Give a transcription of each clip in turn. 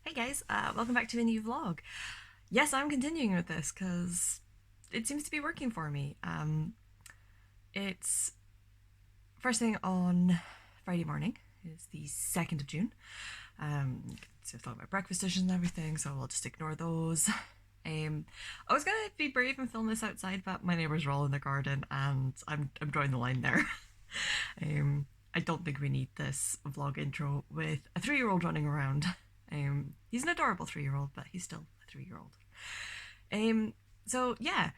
Hey guys, welcome back to a new vlog. Yes, I'm continuing with this because it seems to be working for me. It's first thing on Friday morning. It's the 2nd of June. So I've thought about breakfast dishes and everything, so I'll just ignore those. I was gonna be brave and film this outside, but my neighbours are all in the garden, and I'm drawing the line there. I don't think we need this vlog intro with a 3-year-old running around. He's an adorable 3-year-old, but he's still a 3-year-old. So yeah,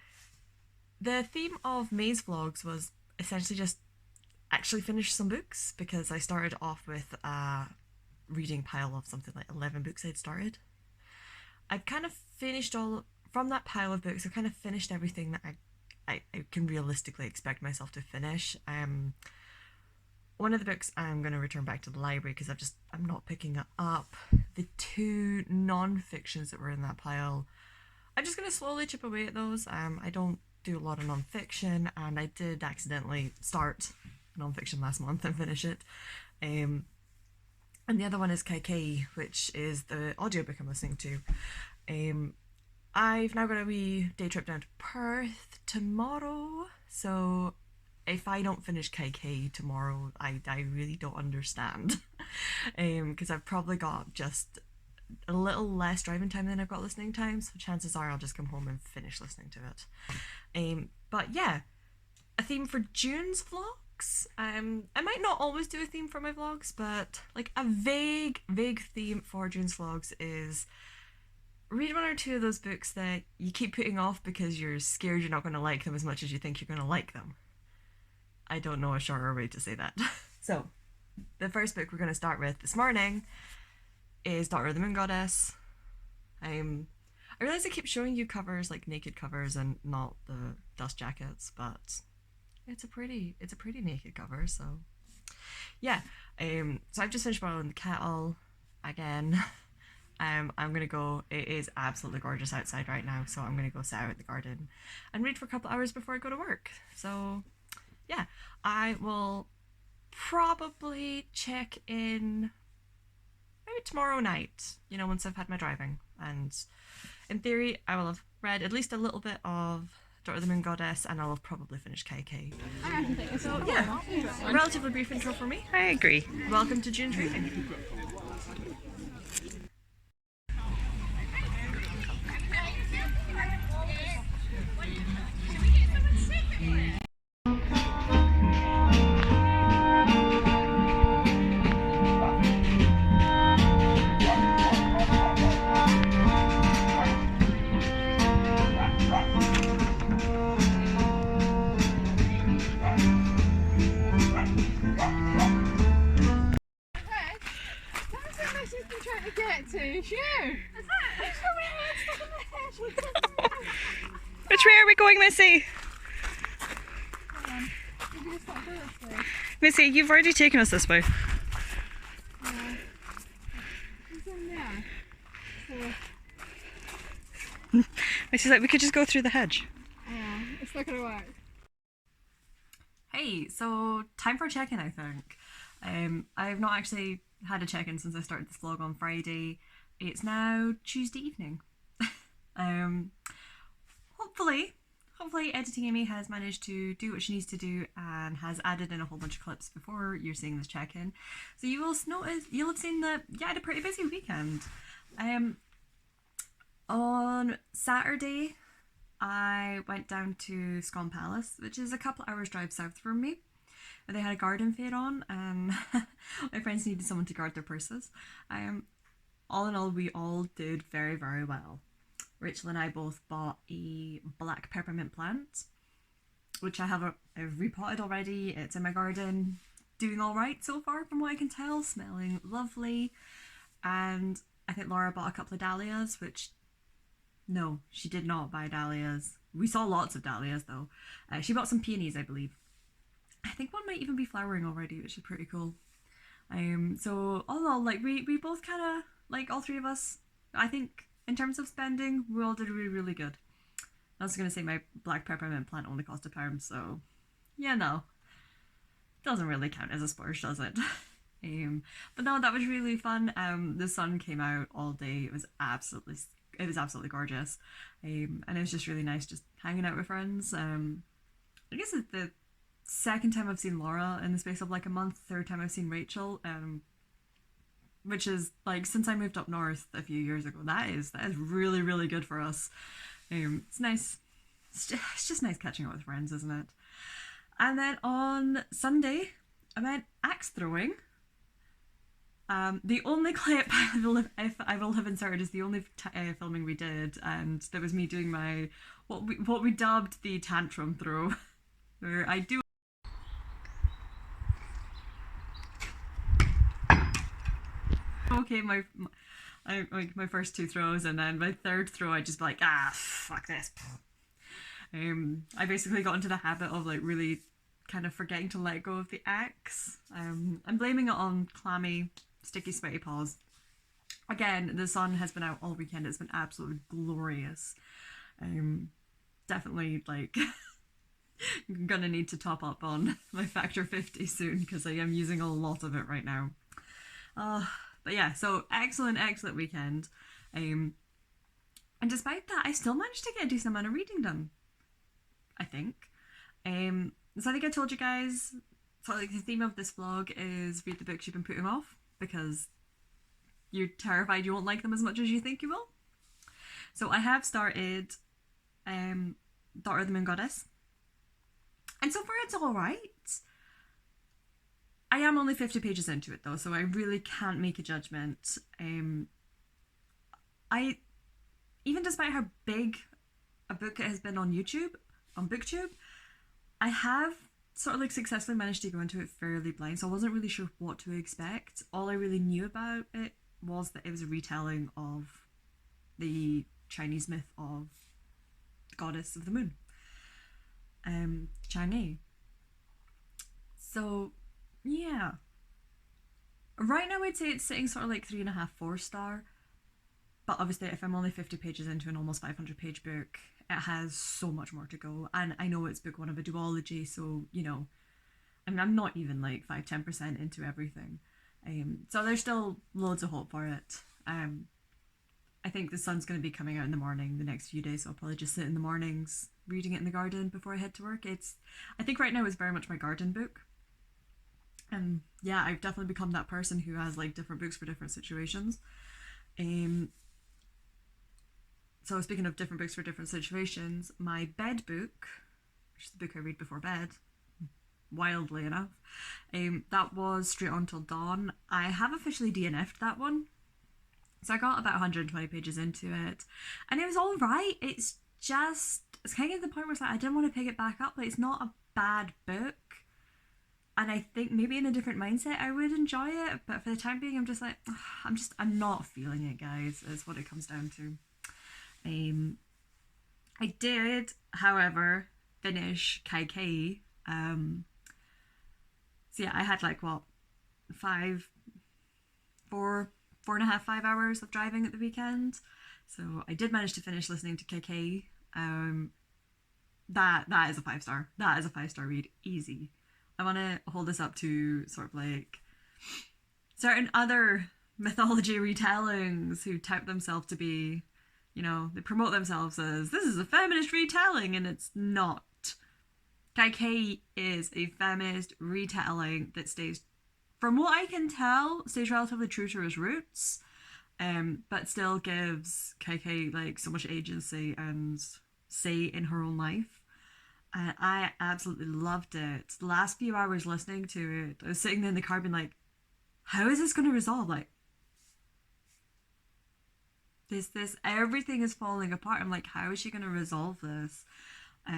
the theme of May's vlogs was essentially just actually finish some books because I started off with a reading pile of something like 11 books I'd started. I've kind of finished all from that pile of books. I've kind of finished everything that I can realistically expect myself to finish. One of the books I'm going to return back to the library because I'm not picking it up. The two non-fictions that were in that pile, I'm just going to slowly chip away at those. I don't do a lot of non-fiction, and I did accidentally start non-fiction last month and finish it. And the other one is Kaikei, which is the audiobook I'm listening to. I've now got a wee day trip down to Perth tomorrow, so if I don't finish KK tomorrow, I really don't understand. Because I've probably got just a little less driving time than I've got listening time, so chances are I'll just come home and finish listening to it. But yeah, a theme for June's vlogs. I might not always do a theme for my vlogs, but like a vague theme for June's vlogs is read one or two of those books that you keep putting off because you're scared you're not going to like them as much as you think you're going to like them. I don't know a shorter way to say that. So, the first book we're going to start with this morning is Daughter of the Moon Goddess. I realize I keep showing you covers, like naked covers, and not the dust jackets, but it's a pretty naked cover. So, yeah. So I've just finished boiling the kettle again. I'm gonna go. It is absolutely gorgeous outside right now, so I'm gonna go sit out in the garden and read for a couple hours before I go to work. So yeah, I will probably check in maybe tomorrow night, once I've had my driving. And in theory, I will have read at least a little bit of Daughter of the Moon Goddess, and I'll have probably finished KK. So yeah, a relatively brief intro for me. I agree. Welcome to June's reading. Which way are we going, Missy? Missy, you've already taken us this way. Missy's like, we could just go through the hedge. Yeah, it's not gonna work. Hey, so time for a check-in, I think. I've not actually had a check-in since I started this vlog on Friday. It's now Tuesday evening. Hopefully Editing Amy has managed to do what she needs to do and has added in a whole bunch of clips before you're seeing this check-in. So you'll have seen that, yeah, I had a pretty busy weekend. On Saturday, I went down to Scone Palace, which is a couple hours drive south from me. And they had a garden fair on, and my friends needed someone to guard their purses. All in all, we all did very, very well. Rachel and I both bought a black peppermint plant, which I've repotted already. It's in my garden, doing all right so far from what I can tell, smelling lovely. And I think Laura bought a couple of dahlias, which, no, she did not buy dahlias. We saw lots of dahlias though. She bought some peonies, I believe. I think one might even be flowering already, which is pretty cool. So all in all, like we both kind of, like all three of us, I think in terms of spending, we all did really, really good. I was gonna say my black peppermint plant only cost £1, so yeah, no, doesn't really count as a splurge, does it? But no, that was really fun. The sun came out all day. It was absolutely gorgeous. And it was just really nice just hanging out with friends. I guess it's the second time I've seen Laura in the space of like a month, third time I've seen Rachel. Which is like since I moved up north a few years ago. That is really, really good for us. It's nice. It's just nice catching up with friends, isn't it? And then on Sunday, I went axe throwing. The only clip I will have inserted is the only filming we did, and that was me doing my what we dubbed the tantrum throw, where I do. Okay, my first two throws, and then my third throw, I just be like, fuck this. I basically got into the habit of like really kind of forgetting to let go of the axe. I'm blaming it on clammy, sticky, sweaty paws. Again, the sun has been out all weekend. It's been absolutely glorious. Definitely like gonna need to top up on my factor 50 soon because I am using a lot of it right now. But yeah, so excellent weekend. And despite that, I still managed to get a decent amount of reading done, I think. So I think I told you guys, so like the theme of this vlog is read the books you've been putting off because you're terrified you won't like them as much as you think you will. So I have started Daughter of the Moon Goddess. And so far it's alright. I am only 50 pages into it though, so I really can't make a judgment. Even despite how big a book it has been on YouTube, on BookTube, I have sort of like successfully managed to go into it fairly blind, so I wasn't really sure what to expect. All I really knew about it was that it was a retelling of the Chinese myth of the goddess of the moon, Chang'e. So yeah, right now I'd say it's sitting sort of like 3.5, 4 star. But obviously, if I'm only 50 pages into an almost 500 page book, it has so much more to go. And I know it's book one of a duology, so you know, I mean, I'm not even like 5-10% into everything. So there's still loads of hope for it. I think the sun's going to be coming out in the morning the next few days, so I'll probably just sit in the mornings reading it in the garden before I head to work. I think right now it's very much my garden book. And yeah, I've definitely become that person who has like different books for different situations. So speaking of different books for different situations, my bed book, which is the book I read before bed, wildly enough, that was Straight On Till Dawn. I have officially DNF'd that one. So I got about 120 pages into it, and it was all right. It's kind of the point where it's like I didn't want to pick it back up, but it's not a bad book. And I think maybe in a different mindset I would enjoy it, but for the time being I'm just like, I'm not feeling it, guys, is what it comes down to. I did, however, finish Kaikeyi. So yeah, I had like what, 4.5, 5 hours of driving at the weekend. So I did manage to finish listening to Kaikeyi. That is a 5-star. That is a 5-star read, easy. I want to hold this up to sort of like certain other mythology retellings who tout themselves to be, you know, they promote themselves as this is a feminist retelling, and it's not. Kaikeyi is a feminist retelling that stays, from what I can tell, stays relatively true to his roots, but still gives Kaikeyi like so much agency and say in her own life. And I absolutely loved it. The last few hours listening to it, I was sitting there in the car being like, how is this going to resolve? Like, everything is falling apart. I'm like, how is she going to resolve this? I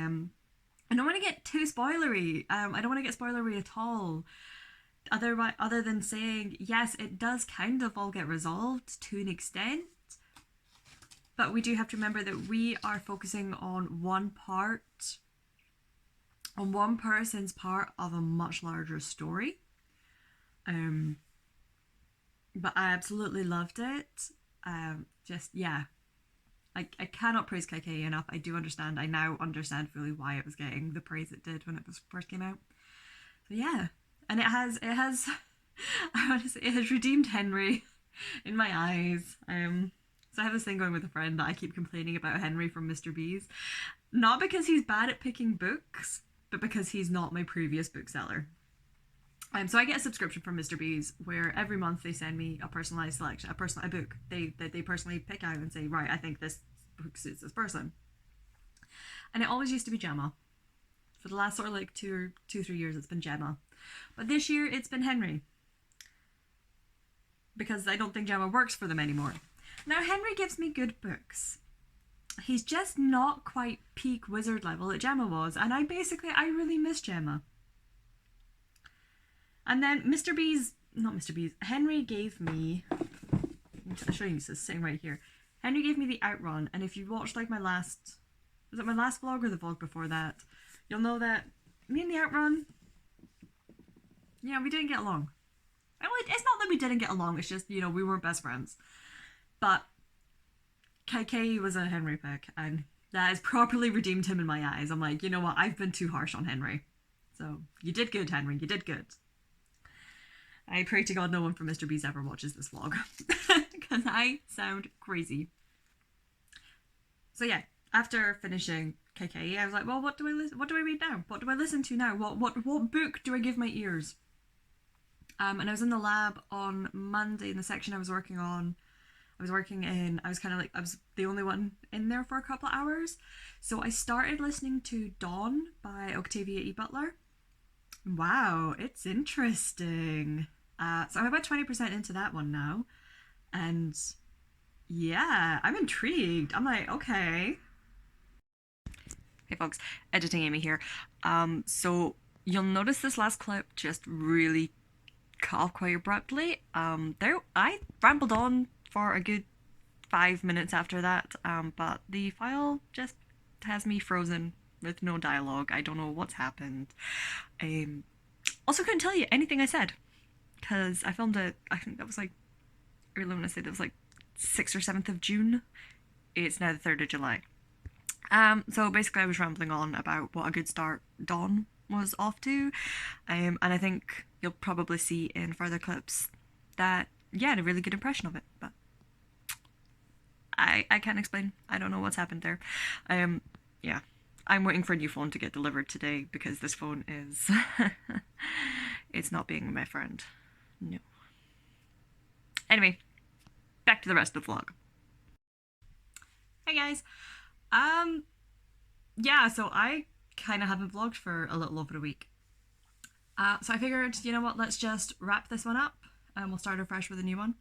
don't want to get too spoilery. I don't want to get spoilery at all. Other than saying, yes, it does kind of all get resolved to an extent. But we do have to remember that we are focusing on one person's part of a much larger story. But I absolutely loved it. I cannot praise Kaikeyi enough. I do understand. I now understand fully why it was getting the praise it did when it first came out. So yeah, and it has I want to say it has redeemed Henry in my eyes. So I have this thing going with a friend that I keep complaining about Henry from Mr. Bees. Not because he's bad at picking books, but because he's not my previous bookseller. So I get a subscription from Mr. Bees where every month they send me a personalized selection, a book they personally pick out and say, right, I think this book suits this person. And it always used to be Gemma. For the last sort of like 3 years, it's been Gemma. But this year, it's been Henry. Because I don't think Gemma works for them anymore. Now, Henry gives me good books. He's just not quite peak wizard level that Gemma was. And I really miss Gemma. And then Henry gave me, I'll show you, it's sitting right here. Henry gave me the Outrun, and if you watched like was it my last vlog or the vlog before that, you'll know that me and the Outrun, yeah, we didn't get along. It's not that we didn't get along, it's just, we weren't best friends. But KK was a Henry pick, and that has properly redeemed him in my eyes. I'm like, you know what, I've been too harsh on Henry. So, you did good, Henry, you did good. I pray to God no one from Mr. Bees ever watches this vlog. Because I sound crazy. So yeah, after finishing KK, I was like, well, what do I read now? What do I listen to now? What book do I give my ears? And I was in the lab on Monday in the section I was working on. I was the only one in there for a couple of hours. So I started listening to Dawn by Octavia E. Butler. Wow, it's interesting. So I'm about 20% into that one now. And yeah, I'm intrigued. I'm like, okay. Hey folks, editing Amy here. So you'll notice this last clip just really cut off quite abruptly. I rambled on for a good 5 minutes after that, but the file just has me frozen with no dialogue. I don't know what's happened. Also couldn't tell you anything I said because I filmed it, I think that was like earlier when I said that was like 6th or 7th of June. It's now the 3rd of July. So basically I was rambling on about what a good start Dawn was off to, and I think you'll probably see in further clips that, yeah, I had a really good impression of it, but I can't explain. I don't know what's happened there. Yeah, I'm waiting for a new phone to get delivered today because this phone is it's not being my friend. No. Anyway, back to the rest of the vlog. Hey guys. Yeah, so I kind of haven't vlogged for a little over a week. So I figured, you know what, let's just wrap this one up and we'll start afresh with a new one.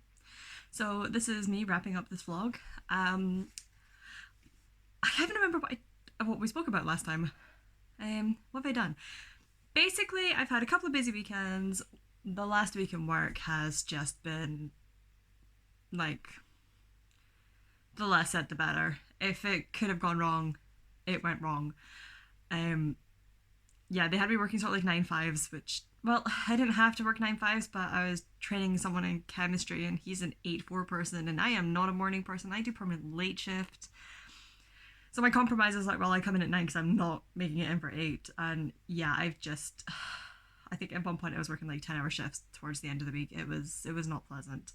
So this is me wrapping up this vlog. I can't even remember what we spoke about last time. What have I done? Basically, I've had a couple of busy weekends. The last week in work has just been like, the less said the better. If it could have gone wrong, it went wrong. Yeah, they had me working sort of like 9/5s, which, well, I didn't have to work 9/5s, but I was training someone in chemistry and he's an 8/4 person and I am not a morning person. I do permanent late shift. So my compromise is like, well, I come in at 9 because I'm not making it in for 8. And yeah, I think at one point I was working like 10-hour shifts towards the end of the week. It was not pleasant.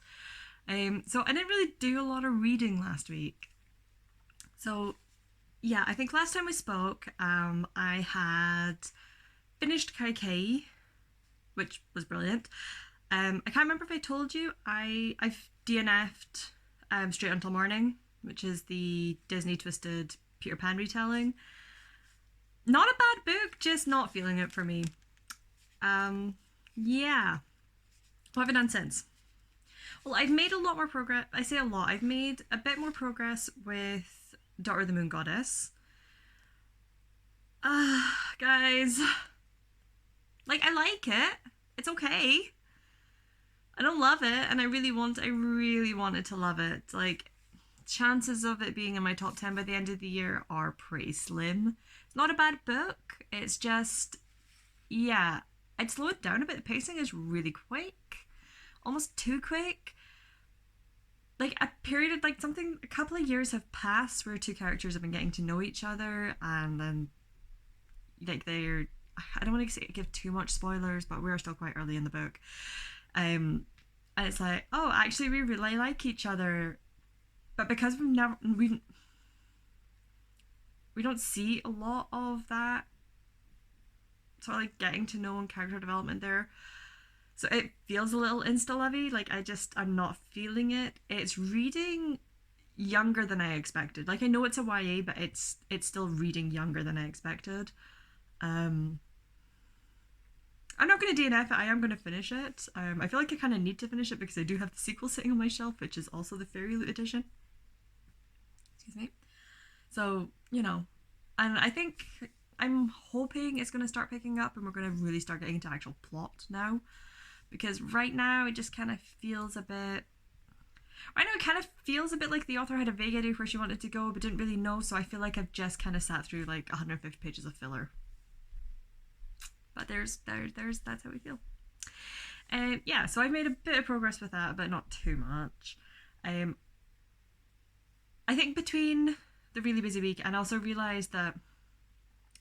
So I didn't really do a lot of reading last week. So yeah, I think last time we spoke, I had finished KK, which was brilliant. I can't remember if I told you, I've DNF'd Straight Until Morning, which is the Disney Twisted Peter Pan retelling. Not a bad book, just not feeling it for me. Yeah. What have I done since? Well, I've made a lot more progress. I say a lot. I've made a bit more progress with Daughter of the Moon Goddess. Guys. Like, I like it. It's okay. I don't love it, and I really wanted to love it. Like, chances of it being in my top 10 by the end of the year are pretty slim. It's not a bad book. It's just, yeah, I'd slow it down a bit. The pacing is really quick. Almost too quick. Like, a couple of years have passed where two characters have been getting to know each other, and then, like, I don't want to give too much spoilers, but we're still quite early in the book. And it's like, oh, actually, we really like each other, but because we don't see a lot of that sort of like getting to know and character development there. So it feels a little insta-lovey. Like I'm not feeling it. It's reading younger than I expected. Like I know it's a YA, but it's still reading younger than I expected. I'm not going to DNF it. I am going to finish it. I feel like I kind of need to finish it because I do have the sequel sitting on my shelf, which is also the Fairy Loot edition. Excuse me. So, you know, and I think I'm hoping it's going to start picking up and we're going to really start getting into actual plot now. Because right now it just kind of feels a bit... Right now it kind of feels a bit like the author had a vague idea where she wanted to go but didn't really know, so I feel like I've just kind of sat through like 150 pages of filler. But that's how we feel. Yeah, so I've made a bit of progress with that, but not too much. I think between the really busy week and also realised that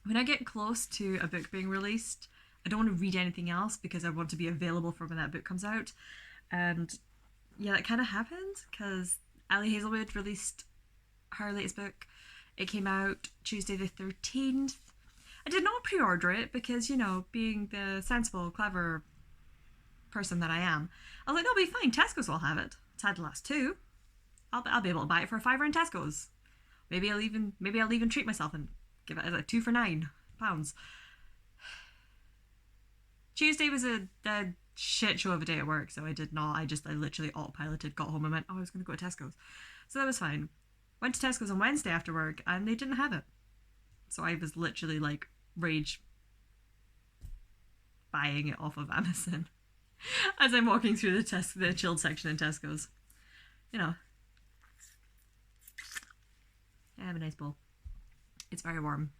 when I get close to a book being released, I don't want to read anything else because I want to be available for when that book comes out. And yeah, that kind of happened because Ali Hazelwood released her latest book. It came out Tuesday the 13th. I did not pre-order it because, you know, being the sensible, clever person that I am, I was like, no, it'll be fine. Tesco's will have it. It's had the last two. I'll be able to buy it for $5 in Tesco's. Maybe I'll even treat myself and give it as a 2 for £9. Tuesday was a shit show of a day at work, so I did not. I literally autopiloted, got home and went, oh, I was going to go to Tesco's. So that was fine. Went to Tesco's on Wednesday after work and they didn't have it. So I was literally like rage buying it off of Amazon as I'm walking through the chilled section in Tesco's. You know. I have a nice bowl. It's very warm.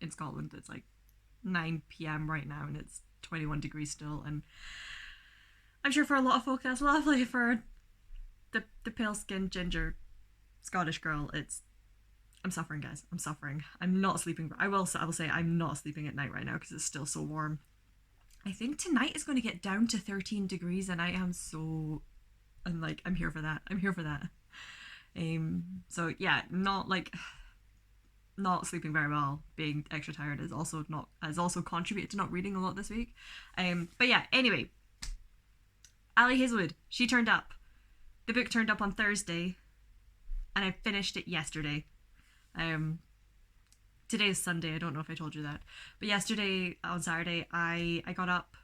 In Scotland, it's like 9 p.m. right now and it's 21 degrees still, and I'm sure for a lot of folk that's lovely. For the pale-skinned ginger Scottish girl, I'm suffering, guys. I'm suffering. I'm not sleeping. I will say I'm not sleeping at night right now because it's still so warm. I think tonight is going to get down to 13 degrees and I'm here for that. I'm here for that. So yeah, not sleeping very well, being extra tired has also contributed to not reading a lot this week. But yeah, anyway, Ali Hazelwood, she turned up. The book turned up on Thursday and I finished it yesterday. Today is Sunday, I don't know if I told you that. But yesterday, on Saturday, I got up.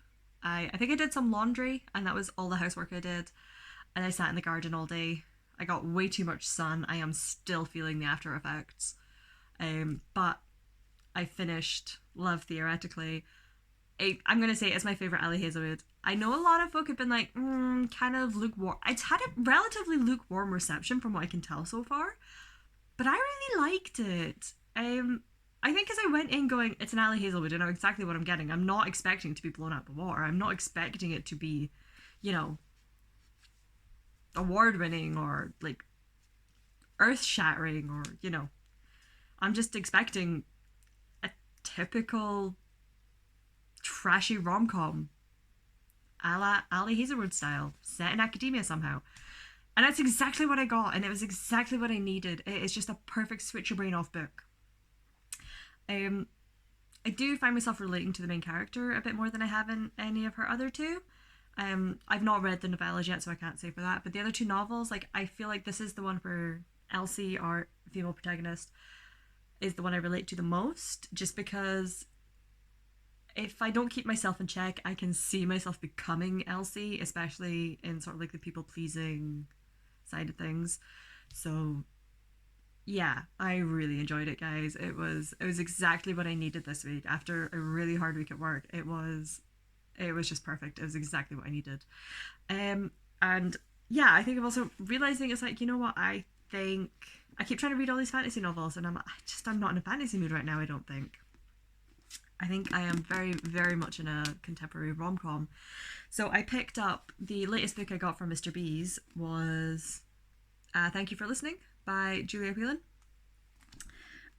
I think I did some laundry and that was all the housework I did. And I sat in the garden all day. I got way too much sun. I am still feeling the after effects. But I finished Love Theoretically. I'm going to say it's my favourite Ali Hazelwood. I know a lot of folk have been like, kind of lukewarm. It's had a relatively lukewarm reception from what I can tell so far. But I really liked it. I think as I went in going, it's an Ali Hazelwood, I know exactly what I'm getting. I'm not expecting it to be blown out of the water. I'm not expecting it to be, you know, award-winning or like earth-shattering or, you know. I'm just expecting a typical trashy rom-com a la Ali Hazelwood style, set in academia somehow. And that's exactly what I got, and it was exactly what I needed. It is just a perfect switch your brain off book. I do find myself relating to the main character a bit more than I have in any of her other two. I've not read the novellas yet, so I can't say for that. But the other two novels, like, I feel like this is the one where Elsie, our female protagonist, is the one I relate to the most, just because if I don't keep myself in check, I can see myself becoming Elsie, especially in sort of like the people-pleasing side of things. So yeah, I really enjoyed it, guys. It was exactly what I needed this week after a really hard week at work. It was just perfect. It was exactly what I needed. And yeah, I think I'm also realizing it's like, you know what, I think I keep trying to read all these fantasy novels and I'm not in a fantasy mood right now, I don't think. I think I am very, very much in a contemporary rom-com. So I picked up, the latest book I got from Mr. Bees was Thank You for Listening by Julia Whelan.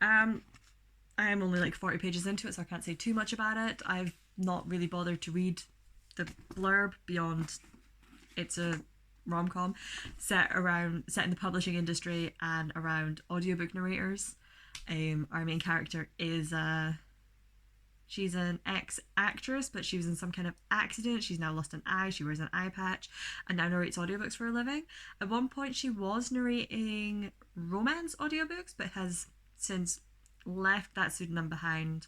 I am only like 40 pages into it, so I can't say too much about it. I've not really bothered to read the blurb beyond it's a rom-com set in the publishing industry and around audiobook narrators. Our main character is she's an ex-actress, but she was in some kind of accident. She's now lost an eye. She wears an eye patch and now narrates audiobooks for a living. At one point, she was narrating romance audiobooks, but has since left that pseudonym behind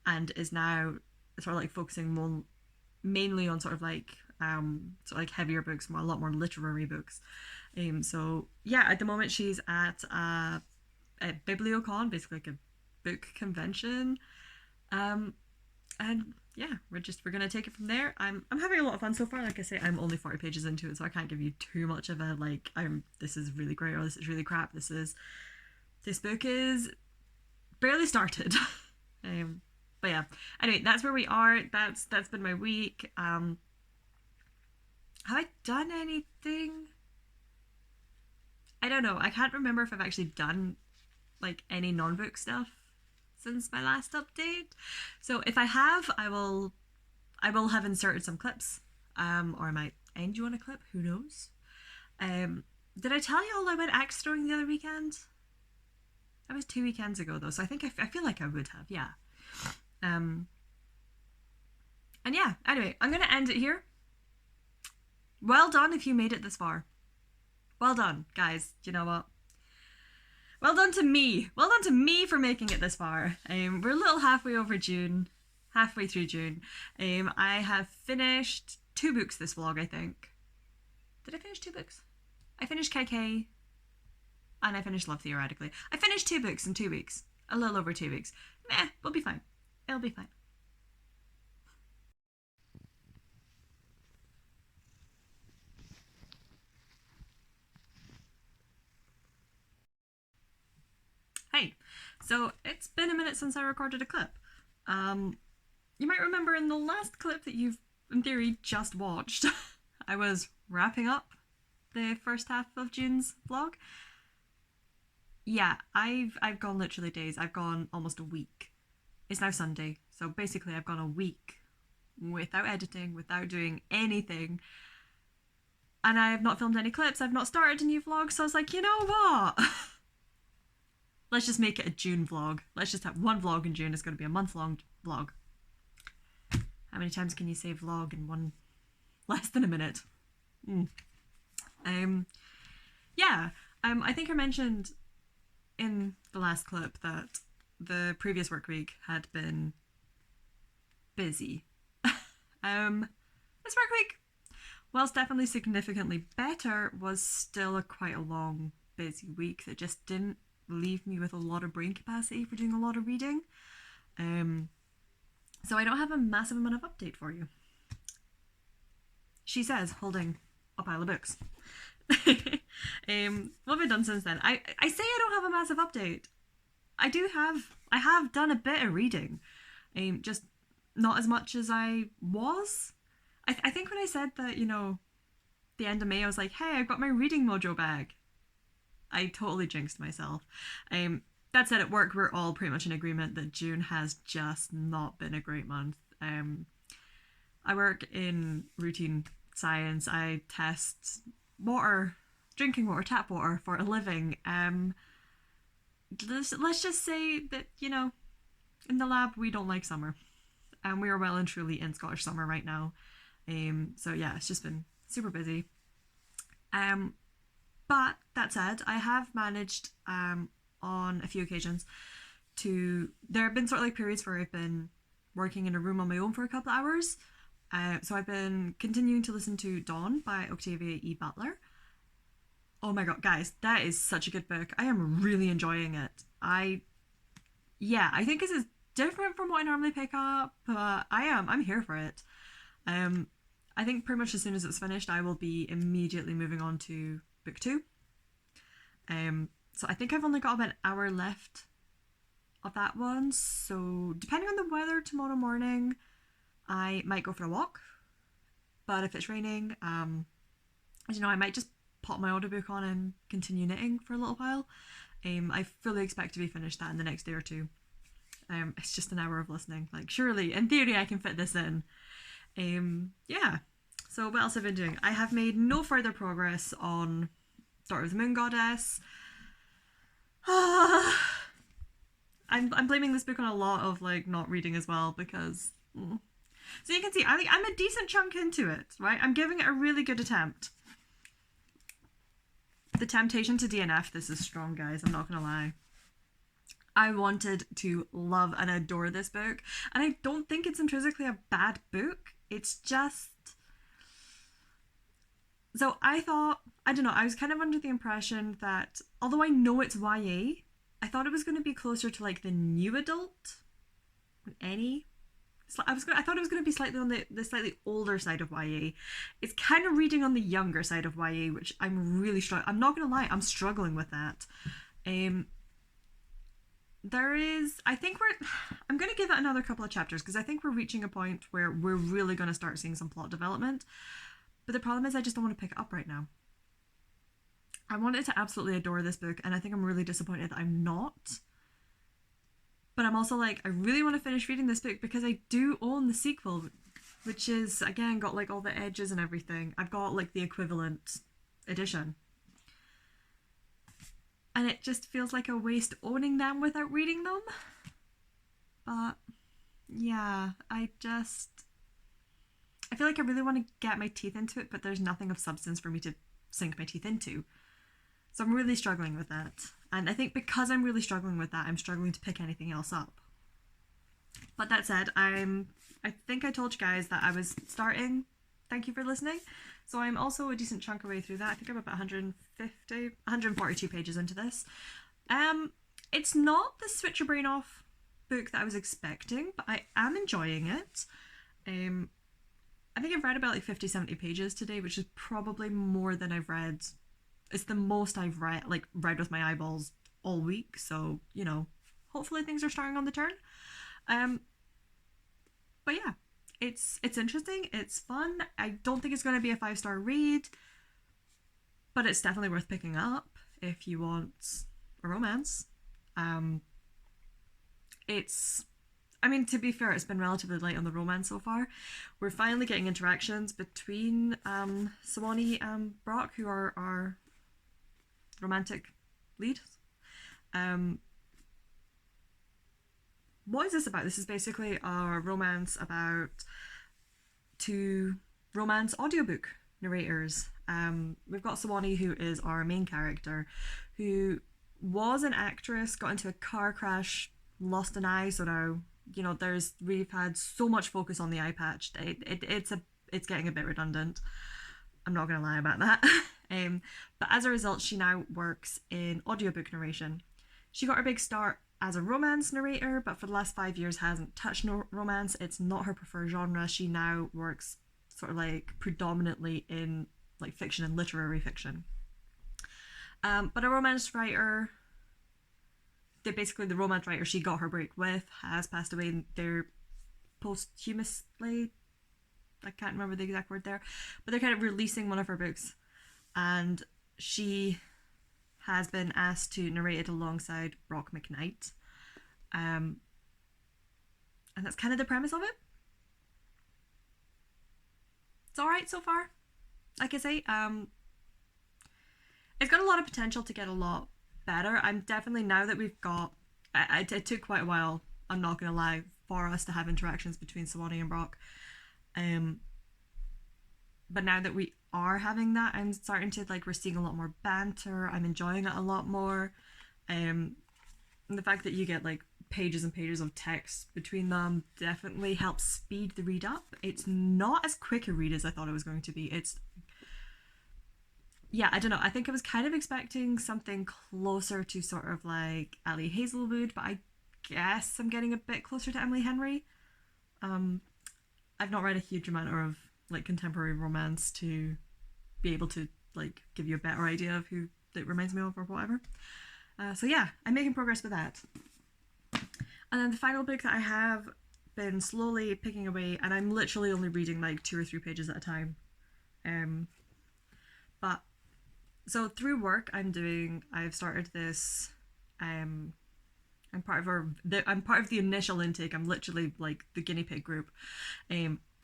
and is now sort of like focusing mainly on sort of like heavier books, a lot more literary books. So yeah, at the moment she's at BiblioCon, basically like a book convention. And yeah, we're gonna take it from there. I'm having a lot of fun so far. Like I say, I'm only 40 pages into it, so I can't give you too much of a like this is really great or this is really crap. This book is barely started. But yeah, anyway, that's where we are. That's been my week. Have I done anything? I don't know. I can't remember if I've actually done like any non-book stuff since my last update. So if I have, I will have inserted some clips. Or I might end you on a clip, who knows? Did I tell you all I went axe throwing the other weekend? That was 2 weekends ago though, so I think I feel like I would have, yeah. And yeah, anyway, I'm gonna end it here. Well done if you made it this far. Well done, guys. You know what? Well done to me. Well done to me for making it this far. We're a little halfway through June. I have finished 2 books this vlog, I think. Did I finish 2 books? I finished KK and I finished Love Theoretically. I finished 2 books in 2 weeks. A little over 2 weeks. Meh, we'll be fine. It'll be fine. Hey, so it's been a minute since I recorded a clip. You might remember in the last clip that you've, in theory, just watched, I was wrapping up the first half of June's vlog. Yeah, I've gone literally days. I've gone almost a week. It's now Sunday, so basically I've gone a week without editing, without doing anything. And I have not filmed any clips. I've not started a new vlog, so I was like, you know what? Let's just make it a June vlog. Let's just have one vlog in June. It's going to be a month-long vlog. How many times can you say vlog in one less than a minute? Yeah, I think I mentioned in the last clip that the previous work week had been busy. This work week, whilst definitely significantly better, was still quite a long, busy week that just didn't leave me with a lot of brain capacity for doing a lot of reading. So I don't have a massive amount of update for you. She says, holding a pile of books. What have I done since then? I say I don't have a massive update. I have done a bit of reading. Just not as much as I was. I think when I said that, you know, the end of May, I was like, hey, I've got my reading mojo back. I totally jinxed myself. That said, at work, we're all pretty much in agreement that June has just not been a great month. I work in routine science. I test drinking water, tap water for a living. Let's just say that, you know, in the lab, we don't like summer. And we are well and truly in Scottish summer right now. So yeah, it's just been super busy. But that said, I have managed on a few occasions there have been sort of like periods where I've been working in a room on my own for a couple of hours. So I've been continuing to listen to Dawn by Octavia E. Butler. Oh my god, guys, that is such a good book. I am really enjoying it. I think this is different from what I normally pick up, but I'm here for it. I think pretty much as soon as it's finished, I will be immediately moving on to book 2. So I think I've only got about an hour left of that one. So depending on the weather tomorrow morning, I might go for a walk. But if it's raining, as you know, I might just pop my audiobook on and continue knitting for a little while. I fully expect to be finished that in the next day or 2. It's just an hour of listening. Like, surely, in theory, I can fit this in. Yeah. So what else have I been doing? I have made no further progress on Daughter of the Moon Goddess. I'm blaming this book on a lot of like not reading as well because so you can see I'm a decent chunk into it, right? I'm giving it a really good attempt. The temptation to DNF this is strong, guys, I'm not gonna lie. I wanted to love and adore this book, and I don't think it's intrinsically a bad book. It's just, so I thought, I don't know, I was kind of under the impression that although I know it's YA, I thought it was going to be closer to like the new adult, any. I thought it was going to be slightly on the slightly older side of YA. It's kind of reading on the younger side of YA, which I'm really struggling. I'm not going to lie, I'm struggling with that. There is, I think I'm going to give it another couple of chapters because I think we're reaching a point where we're really going to start seeing some plot development. But the problem is I just don't want to pick it up right now. I wanted to absolutely adore this book, and I think I'm really disappointed that I'm not. But I'm also like, I really want to finish reading this book because I do own the sequel, which is, again, got like all the edges and everything. I've got like the equivalent edition. And it just feels like a waste owning them without reading them. But yeah, I feel like I really want to get my teeth into it, but there's nothing of substance for me to sink my teeth into. So I'm really struggling with that. And I think because I'm really struggling with that, I'm struggling to pick anything else up. But that said, I think I told you guys that I was starting Thank You for Listening. So I'm also a decent chunk away through that. I think I'm about 142 pages into this. It's not the Switch Your Brain Off book that I was expecting, but I am enjoying it. I think I've read about like 50-70 pages today, which is probably more than I've read. It's the most I've read with my eyeballs all week. So, you know, hopefully things are starting on the turn. But yeah, it's interesting. It's fun. I don't think it's going to be a 5-star read, but it's definitely worth picking up if you want a romance. To be fair, it's been relatively light on the romance so far. We're finally getting interactions between Sawani and Brock, who are our romantic leads. What is this about? This is basically a romance about two romance audiobook narrators. We've got Sawani, who is our main character, who was an actress, got into a car crash, lost an eye, so now, you know, we've had so much focus on the eye patch that it's getting a bit redundant. I'm not gonna lie about that. But as a result, she now works in audiobook narration. She got her big start as a romance narrator, but for the last 5 years hasn't touched no romance. It's not her preferred genre. She now works sort of like predominantly in like fiction and literary fiction. But a romance writer, the romance writer she got her break with has passed away, and they're posthumously, I can't remember the exact word there, but they're kind of releasing one of her books, and she has been asked to narrate it alongside Brock McKnight. And that's kind of the premise of it. It's alright so far. Like I say, it's got a lot of potential to get a lot better. I'm definitely, now that we've got, it took quite a while, I'm not gonna lie, for us to have interactions between Sawani and Brock. But now that we are having that, I'm starting to we're seeing a lot more banter. I'm enjoying it a lot more. And the fact that you get like pages and pages of text between them definitely helps speed the read up. It's not as quick a read as I thought it was going to be. I don't know. I think I was kind of expecting something closer to sort of like Ali Hazelwood, but I guess I'm getting a bit closer to Emily Henry. I've not read a huge amount of like contemporary romance to be able to like give you a better idea of who it reminds me of or whatever. So yeah, I'm making progress with that. And then the final book that I have been slowly picking away, and I'm literally only reading like 2 or 3 pages at a time. But so through work, I've started this. I'm part of the initial intake. I'm literally like the guinea pig group.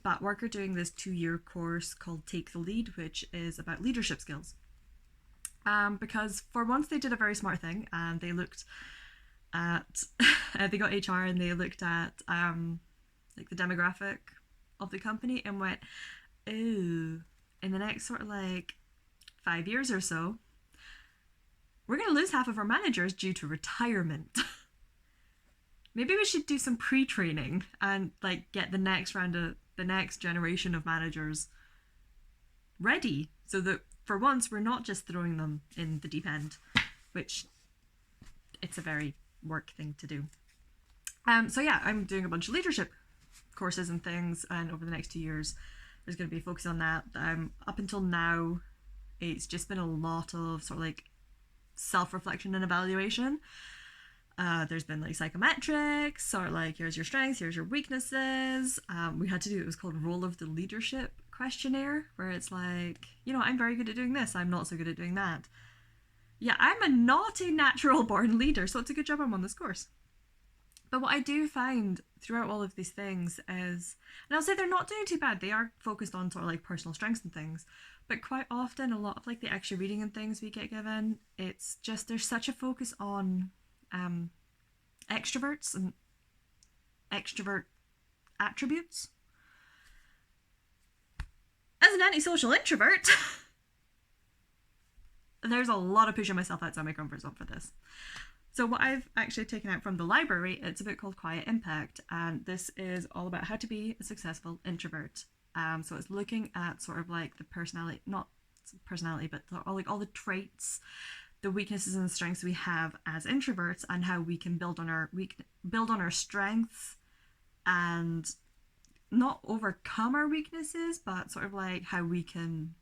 But Work are doing this 2-year course called Take the Lead, which is about leadership skills. Because for once they did a very smart thing, and they looked at they got HR and they looked at like the demographic of the company and went, ooh, in the next sort of like 5 years or so, we're going to lose half of our managers due to retirement. Maybe we should do some pre-training and like get the next generation of managers ready, so that for once we're not just throwing them in the deep end, which it's a very Work thing to do. So yeah, I'm doing a bunch of leadership courses and things, and over the next 2 years there's going to be a focus on that. Up until now it's just been a lot of sort of like self-reflection and evaluation. There's been like psychometrics, sort of like here's your strengths, here's your weaknesses. We had to do, it was called Role of the Leadership questionnaire, where it's like, you know, I'm very good at doing this, I'm not so good at doing that. Yeah, I'm not a natural born leader, so it's a good job I'm on this course. But what I do find throughout all of these things is, and I'll say they're not doing too bad, they are focused on sort of like personal strengths and things, but quite often a lot of like the extra reading and things we get given, it's just there's such a focus on extroverts and extrovert attributes. As an antisocial introvert, there's a lot of pushing myself outside my comfort zone for this. So what I've actually taken out from the library, it's a book called Quiet Impact, and this is all about how to be a successful introvert. So it's looking at sort of like the personality, not personality, but like all the traits, the weaknesses and the strengths we have as introverts, and how we can build on our strengths and not overcome our weaknesses, but sort of like how we can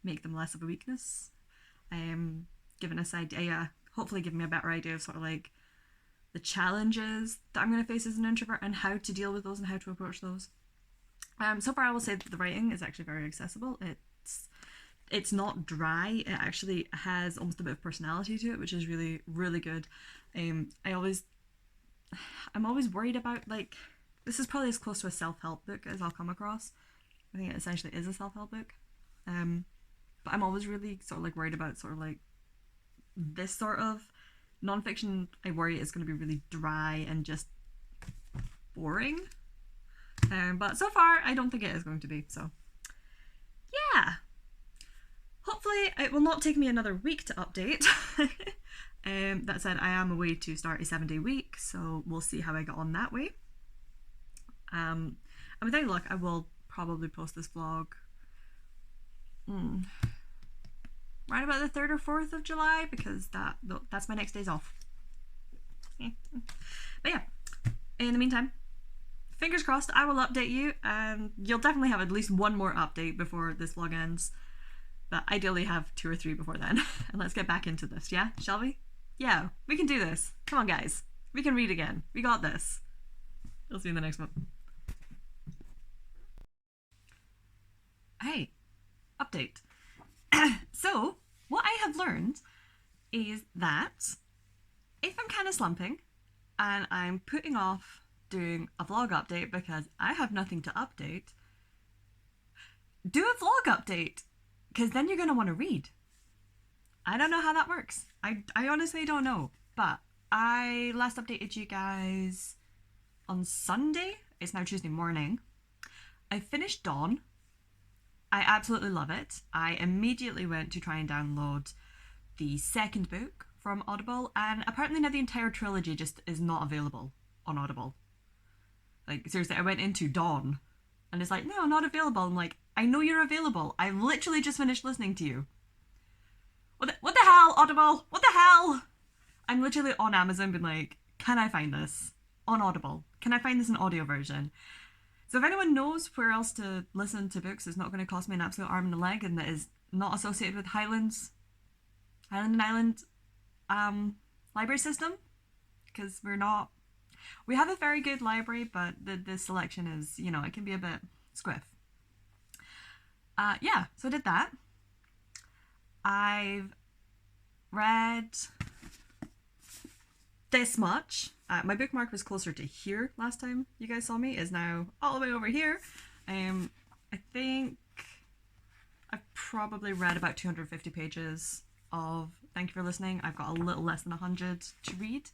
make them less of a weakness. Giving us idea, hopefully giving me a better idea of sort of like the challenges that I'm going to face as an introvert and how to deal with those and how to approach those. So far I will say that the writing is actually very accessible. It's not dry. It actually has almost a bit of personality to it, which is really, really good. I'm always worried about, like, this is probably as close to a self-help book as I'll come across. I think it essentially is a self-help book. But I'm always really sort of like worried about sort of like this sort of nonfiction. I worry it's going to be really dry and just boring. But so far I don't think it is going to be. So yeah, hopefully it will not take me another week to update. That said, I am away to start a 7-day week, so we'll see how I get on that way. And with any luck, I will probably post this vlog right about the 3rd or 4th of July, because that's my next days off. But yeah, in the meantime, fingers crossed, I will update you, and you'll definitely have at least one more update before this vlog ends, but ideally have 2 or 3 before then. And let's get back into this, yeah? Shall we? Yeah, we can do this. Come on, guys. We can read again. We got this. We'll see you in the next one. Hey, update. So, what I have learned is that if I'm kind of slumping and I'm putting off doing a vlog update because I have nothing to update, do a vlog update, because then you're going to want to read. I don't know how that works. I honestly don't know, but I last updated you guys on Sunday. It's now Tuesday morning. I finished Dawn. I absolutely love it. I immediately went to try and download the second book from Audible, and apparently now the entire trilogy just is not available on Audible. Like, seriously, I went into Dawn and it's like, no, not available. I'm like, I know you're available. I literally just finished listening to you. What the hell, Audible? What the hell? I'm literally on Amazon being like, can I find this on Audible? Can I find this in audio version? So if anyone knows where else to listen to books that's not going to cost me an absolute arm and a leg and that is not associated with Highland and Island library system, because we have a very good library, but the selection is, you know, it can be a bit squiff. Yeah, so I did that. I've read this much My bookmark was closer to here last time you guys saw me, is now all the way over here. I think I've probably read about 250 pages of Thank You for Listening. I've got a little less than 100 to read.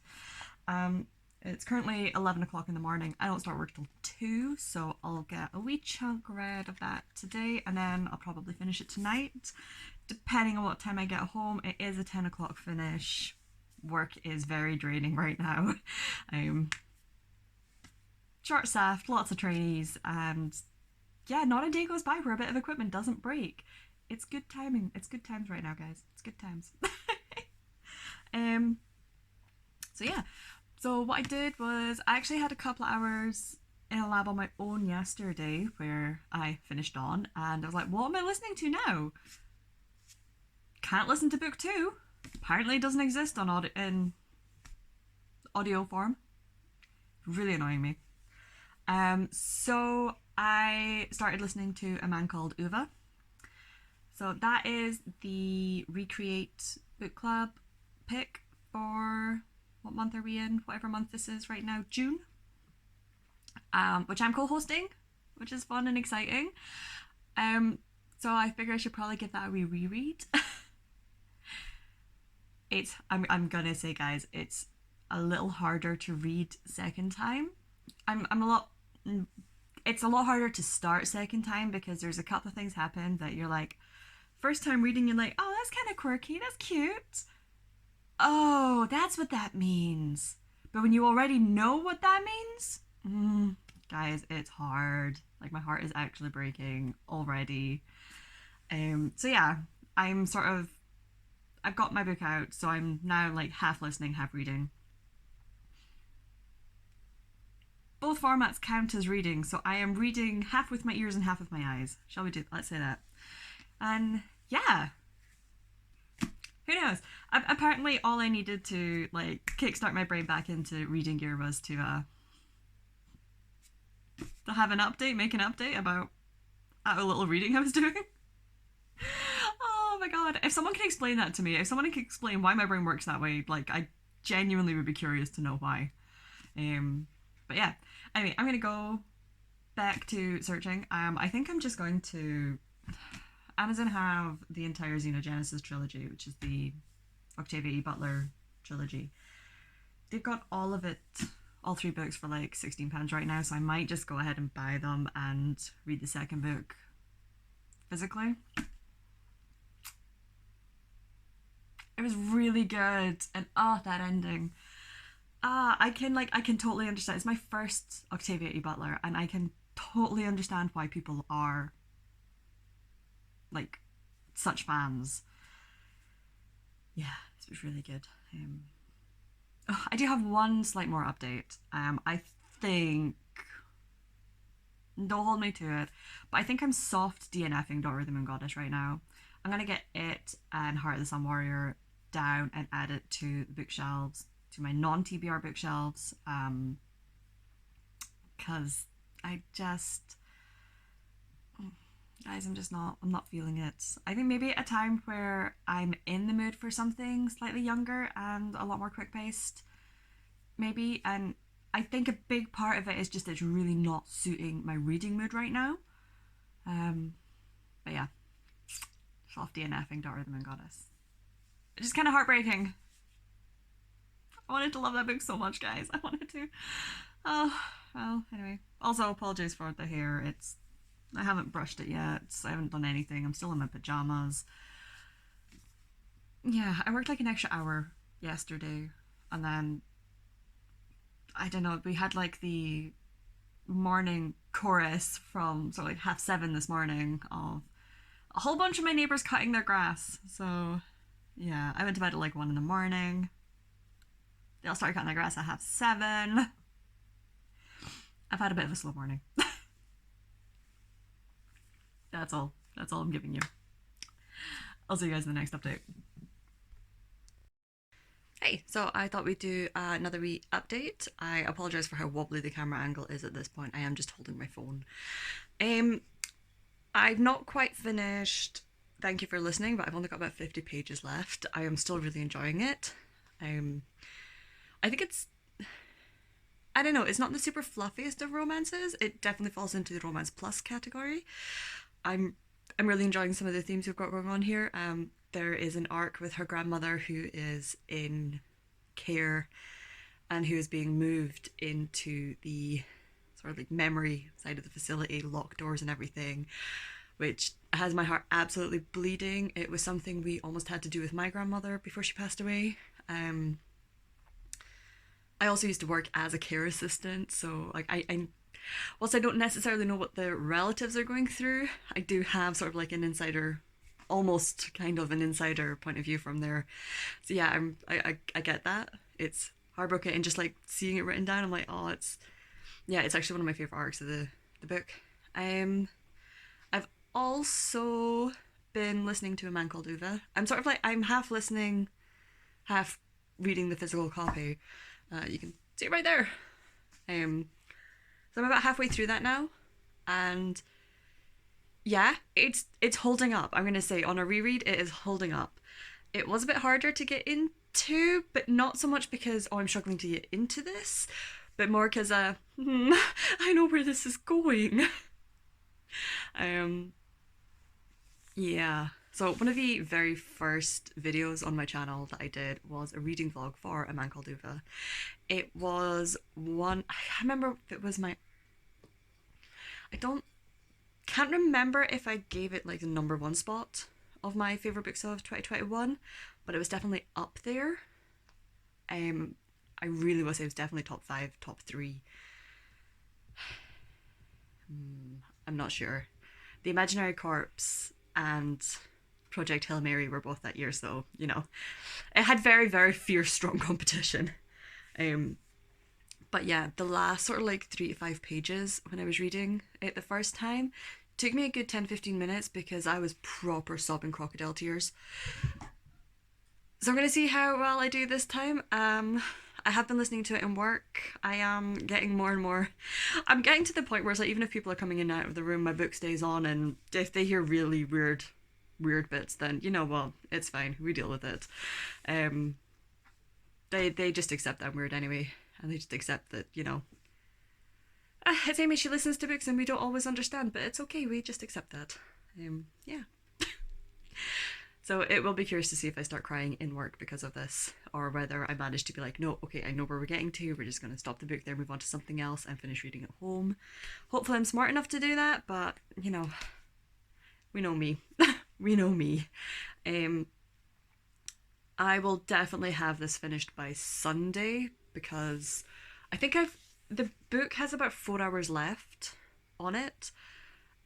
It's currently 11 o'clock in the morning. I don't start work till 2, so I'll get a wee chunk read of that today, and then I'll probably finish it tonight. Depending on what time I get home, it is a 10 o'clock finish. Work is very draining right now. Short-staffed, lots of trainees, and yeah, not a day goes by where a bit of equipment doesn't break. It's good timing. It's good times right now, guys. It's good times. So yeah. So what I did was I actually had a couple of hours in a lab on my own yesterday where I finished on, and I was like, what am I listening to now? Can't listen to book 2. Apparently it doesn't exist on in audio form. Really annoying me. So I started listening to a man called Uva. So that is the Recreate Book Club pick for, what month are we in? Whatever month this is right now, June. Which I'm co-hosting, which is fun and exciting. So I figure I should probably give that a wee reread. I'm gonna say, guys, it's a little harder to read second time. It's a lot harder to start second time because there's a couple of things happen that you're like, first time reading, you're like, oh, that's kind of quirky, that's cute. Oh, that's what that means. But when you already know what that means, guys, it's hard. Like, my heart is actually breaking already. So yeah, I've got my book out, so I'm now like half listening, half reading. Both formats count as reading, so I am reading half with my ears and half with my eyes. Shall we do? Let's say that. And yeah, who knows? Apparently, all I needed to like kickstart my brain back into reading gear was to have an update, make an update about a little reading I was doing. Oh my god! If someone can explain that to me, if someone can explain why my brain works that way, like I genuinely would be curious to know why. But yeah, anyway, I'm gonna go back to searching. I think I'm just going to. Amazon have the entire Xenogenesis trilogy, which is the Octavia E. Butler trilogy. They've got all of it, all 3 books for like £16 right now, so I might just go ahead and buy them and read the second book physically. It was really good, and that ending. I can totally understand. It's my first Octavia E. Butler, and I can totally understand why people are like such fans. Yeah, this was really good. I do have one slight more update. I think, don't hold me to it, but I think I'm soft DNFing Daughter of the Moon Goddess right now. I'm gonna get it and Heart of the Sun Warrior down and add it to the bookshelves, to my non-TBR bookshelves, because I just, guys, I'm not feeling it. I think maybe at a time where I'm in the mood for something slightly younger and a lot more quick-paced, maybe, and I think a big part of it is just it's really not suiting my reading mood right now. But yeah, soft DNFing Daughter of the Moon Goddess. It's just kind of heartbreaking. I wanted to love that book so much, guys. I wanted to. Oh, well, anyway. Also, apologies for the hair. I haven't brushed it yet. I haven't done anything. I'm still in my pajamas. Yeah, I worked like an extra hour yesterday, and then I don't know, we had like the morning chorus from sort of like 7:30 this morning of a whole bunch of my neighbors cutting their grass. So yeah, I went to bed at like 1 in the morning. They all started cutting their grass at 7:30. I've had a bit of a slow morning. That's all I'm giving you. I'll see you guys in the next update. Hey, so I thought we'd do another wee update. I apologise for how wobbly the camera angle is at this point. I am just holding my phone. I've not quite finished Thank You for Listening, but I've only got about 50 pages left. I am still really enjoying it. I think I don't know, it's not the super fluffiest of romances. It definitely falls into the romance plus category. I'm really enjoying some of the themes we've got going on here. There is an arc with her grandmother who is in care and who is being moved into the sort of like memory side of the facility, locked doors and everything, which has my heart absolutely bleeding. It was something we almost had to do with my grandmother before she passed away. I also used to work as a care assistant, so like I whilst I don't necessarily know what the relatives are going through, I do have sort of like an insider, almost kind of an insider point of view from there. So yeah, I get that. It's heartbroken, and just like seeing it written down, I'm like, oh, it's actually one of my favorite arcs of the book. I've also been listening to A Man Called Ove. I'm sort of like, I'm half listening, half reading the physical copy. You can see it right there. So I'm about halfway through that now, and yeah, it's holding up. I'm gonna say on a reread, it is holding up. It was a bit harder to get into, but not so much because I'm struggling to get into this, but more because I know where this is going. Yeah. So one of the very first videos on my channel that I did was a reading vlog for A Man Called Ove. It was one, I can't remember if it was my, can't remember if I gave it like the number one spot of my favorite books of 2021, but it was definitely up there. I really would say it was definitely top 5, top 3. I'm not sure. The Imaginary Corpse and Project Hail Mary were both that year, so you know, it had very, very fierce, strong competition. But yeah, the last sort of like 3 to 5 pages when I was reading it the first time took me a good 10-15 minutes because I was proper sobbing crocodile tears. So I'm gonna see how well I do this time. I have been listening to it in work. I am getting more and more. I'm getting to the point where it's like, even if people are coming in and out of the room, my book stays on, and if they hear really weird bits, then you know, well, it's fine. We deal with it. They just accept that I'm weird anyway, and they just accept that, you know, it's Amy. She listens to books and we don't always understand, but it's okay. We just accept that. Yeah. So it will be curious to see if I start crying in work because of this, or whether I manage to be like, no, okay, I know where we're getting to. We're just going to stop the book there, move on to something else, and finish reading at home. Hopefully I'm smart enough to do that, but, you know, we know me. We know me. I will definitely have this finished by Sunday, because I think the book has about 4 hours left on it,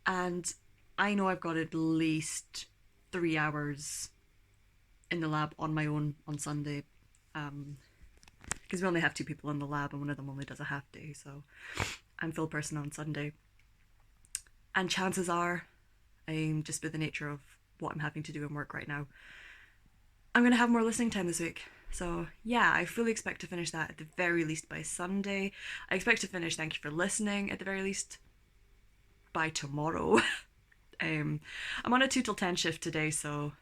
and I know I've got at least 3 hours in the lab on my own on Sunday, because we only have 2 people in the lab and one of them only does a half day, so I'm full person on Sunday. And chances are, just by the nature of what I'm having to do in work right now, I'm going to have more listening time this week. So yeah, I fully expect to finish that at the very least by Sunday. I expect to finish Thank You for Listening at the very least by tomorrow. I'm on a 2 till 10 shift today, so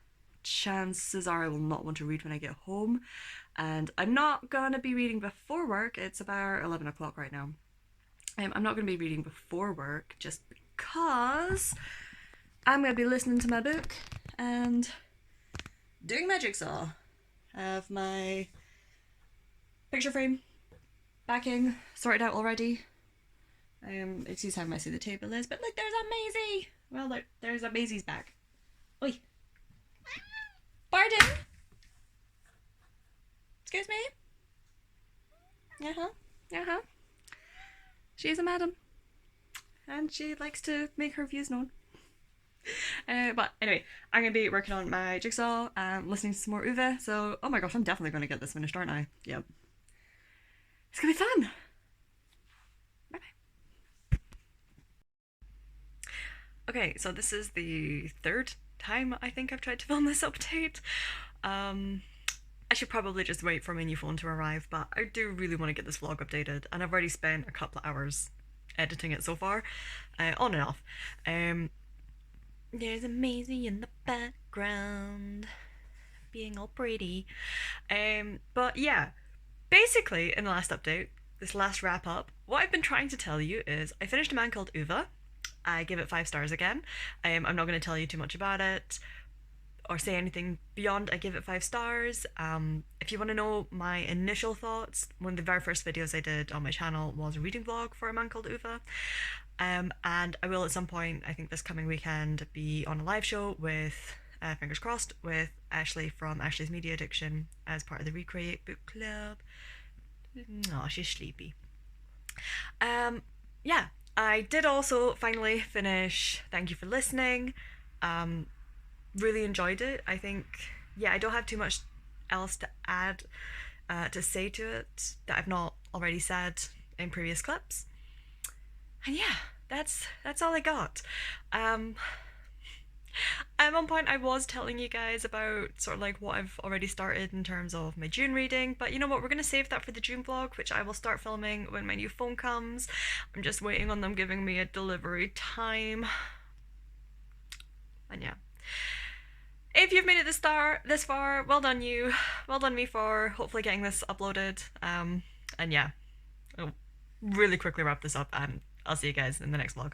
chances are I will not want to read when I get home, and I'm not gonna be reading before work. It's about 11 o'clock right now. I'm not gonna be reading before work just because I'm gonna be listening to my book and doing my jigsaw. I have my picture frame backing sorted out already. Excuse how messy the table is, but look, there's a Maisie. Well, there's a Maisie's back. Oi. Pardon? Excuse me? Uh-huh. She is a madam. And she likes to make her views known. But anyway, I'm going to be working on my jigsaw and listening to some more Ove. So, oh my gosh, I'm definitely going to get this finished, aren't I? Yep. It's going to be fun. Okay, so this is the 3rd time I think I've tried to film this update. I should probably just wait for my new phone to arrive, but I do really want to get this vlog updated, and I've already spent a couple of hours editing it so far, on and off. There's a Maisie in the background, being all pretty. But yeah, basically in the last update, this last wrap up, what I've been trying to tell you is I finished a man called Uva. I give it 5 stars again. I'm not going to tell you too much about it or say anything beyond I give it 5 stars. If you want to know my initial thoughts, one of the very first videos I did on my channel was a reading vlog for a man called Uva. And I will at some point, I think this coming weekend, be on a live show with, fingers crossed, with Ashley from Ashley's Media Addiction as part of the Recreate Book Club. Oh, she's sleepy. Yeah, I did also finally finish Thank You for Listening. Really enjoyed it. I think, yeah, I don't have too much else to add, to say to it that I've not already said in previous clips. And yeah, that's all I got. At one point I was telling you guys about sort of like what I've already started in terms of my June reading, but you know what, we're going to save that for the June vlog, which I will start filming when my new phone comes. I'm just waiting on them giving me a delivery time. And yeah. If you've made it this far, well done you. Well done me for hopefully getting this uploaded. And yeah, I'll really quickly wrap this up and I'll see you guys in the next vlog.